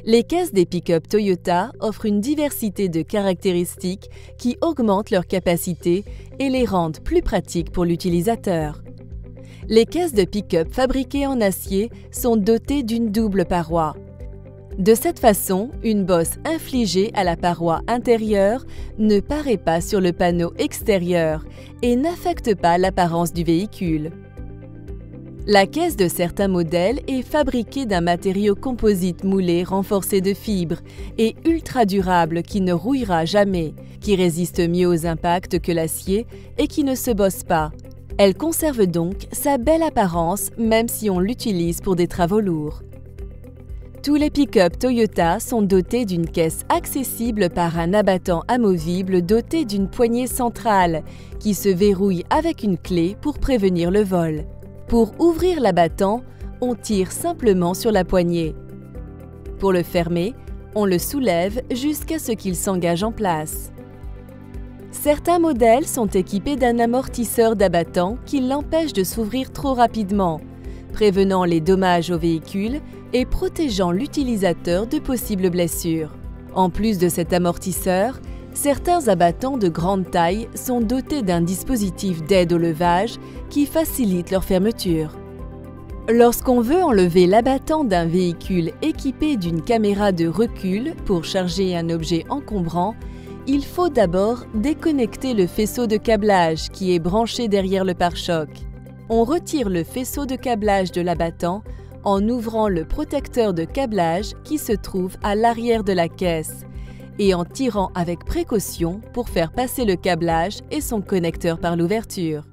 Les caisses des pick-up Toyota offrent une diversité de caractéristiques qui augmentent leur capacité et les rendent plus pratiques pour l'utilisateur. Les caisses de pick-up fabriquées en acier sont dotées d'une double paroi. De cette façon, une bosse infligée à la paroi intérieure ne paraît pas sur le panneau extérieur et n'affecte pas l'apparence du véhicule. La caisse de certains modèles est fabriquée d'un matériau composite moulé renforcé de fibres et ultra durable qui ne rouillera jamais, qui résiste mieux aux impacts que l'acier et qui ne se bosse pas. Elle conserve donc sa belle apparence même si on l'utilise pour des travaux lourds. Tous les pick-up Toyota sont dotés d'une caisse accessible par un abattant amovible doté d'une poignée centrale qui se verrouille avec une clé pour prévenir le vol. Pour ouvrir l'abattant, on tire simplement sur la poignée. Pour le fermer, on le soulève jusqu'à ce qu'il s'engage en place. Certains modèles sont équipés d'un amortisseur d'abattant qui l'empêche de s'ouvrir trop rapidement, prévenant les dommages au véhicule et protégeant l'utilisateur de possibles blessures. En plus de cet amortisseur, certains abattants de grande taille sont dotés d'un dispositif d'aide au levage qui facilite leur fermeture. Lorsqu'on veut enlever l'abattant d'un véhicule équipé d'une caméra de recul pour charger un objet encombrant, il faut d'abord déconnecter le faisceau de câblage qui est branché derrière le pare-choc. On retire le faisceau de câblage de l'abattant en ouvrant le protecteur de câblage qui se trouve à l'arrière de la caisse et en tirant avec précaution pour faire passer le câblage et son connecteur par l'ouverture.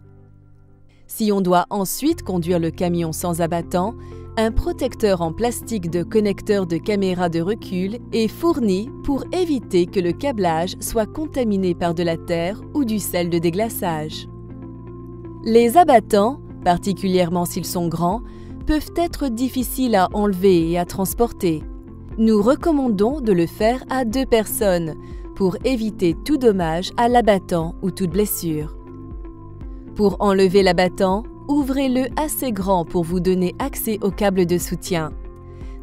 Si on doit ensuite conduire le camion sans abattant, un protecteur en plastique de connecteur de caméra de recul est fourni pour éviter que le câblage soit contaminé par de la terre ou du sel de déglaçage. Les abattants, particulièrement s'ils sont grands, peuvent être difficiles à enlever et à transporter. Nous recommandons de le faire à 2 personnes pour éviter tout dommage à l'abattant ou toute blessure. Pour enlever l'abattant, ouvrez-le assez grand pour vous donner accès au câble de soutien.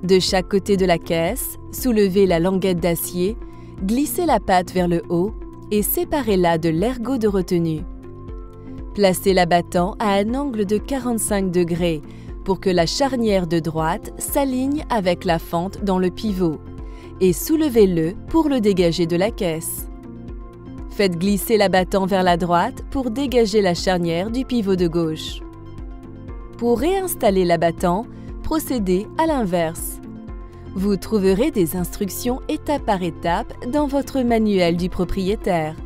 De chaque côté de la caisse, soulevez la languette d'acier, glissez la patte vers le haut et séparez-la de l'ergot de retenue. Placez l'abattant à un angle de 45 degrés pour que la charnière de droite s'aligne avec la fente dans le pivot et soulevez-le pour le dégager de la caisse. Faites glisser l'abattant vers la droite pour dégager la charnière du pivot de gauche. Pour réinstaller l'abattant, procédez à l'inverse. Vous trouverez des instructions étape par étape dans votre manuel du propriétaire.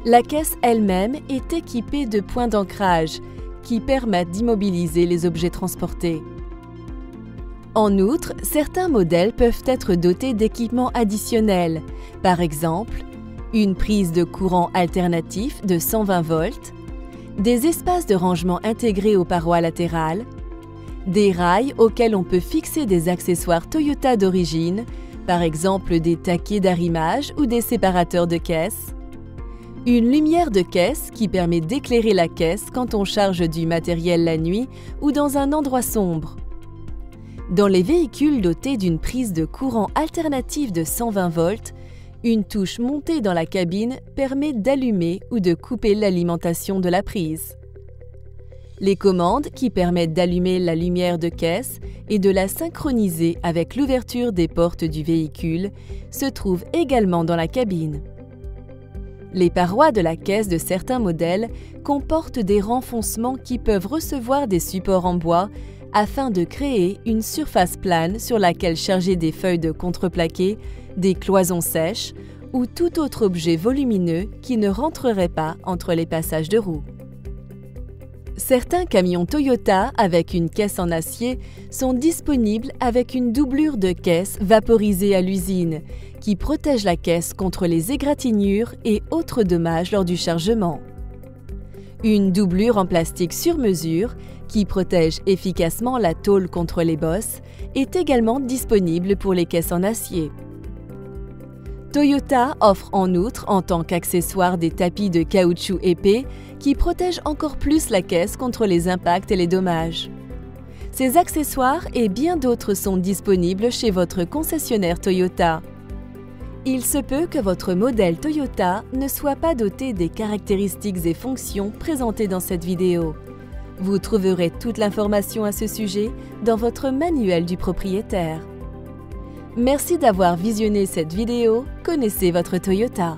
La caisse elle-même est équipée de points d'ancrage qui permettent d'immobiliser les objets transportés. En outre, certains modèles peuvent être dotés d'équipements additionnels, par exemple, une prise de courant alternatif de 120 volts, des espaces de rangement intégrés aux parois latérales, des rails auxquels on peut fixer des accessoires Toyota d'origine, par exemple des taquets d'arrimage ou des séparateurs de caisse, une lumière de caisse qui permet d'éclairer la caisse quand on charge du matériel la nuit ou dans un endroit sombre. Dans les véhicules dotés d'une prise de courant alternative de 120 volts, une touche montée dans la cabine permet d'allumer ou de couper l'alimentation de la prise. Les commandes qui permettent d'allumer la lumière de caisse et de la synchroniser avec l'ouverture des portes du véhicule se trouvent également dans la cabine. Les parois de la caisse de certains modèles comportent des renfoncements qui peuvent recevoir des supports en bois afin de créer une surface plane sur laquelle charger des feuilles de contreplaqué, des cloisons sèches ou tout autre objet volumineux qui ne rentrerait pas entre les passages de roues. Certains camions Toyota avec une caisse en acier sont disponibles avec une doublure de caisse vaporisée à l'usine qui protège la caisse contre les égratignures et autres dommages lors du chargement. Une doublure en plastique sur mesure qui protège efficacement la tôle contre les bosses est également disponible pour les caisses en acier. Toyota offre en outre en tant qu'accessoire des tapis de caoutchouc épais qui protègent encore plus la caisse contre les impacts et les dommages. Ces accessoires et bien d'autres sont disponibles chez votre concessionnaire Toyota. Il se peut que votre modèle Toyota ne soit pas doté des caractéristiques et fonctions présentées dans cette vidéo. Vous trouverez toute l'information à ce sujet dans votre manuel du propriétaire. Merci d'avoir visionné cette vidéo. Connaissez votre Toyota.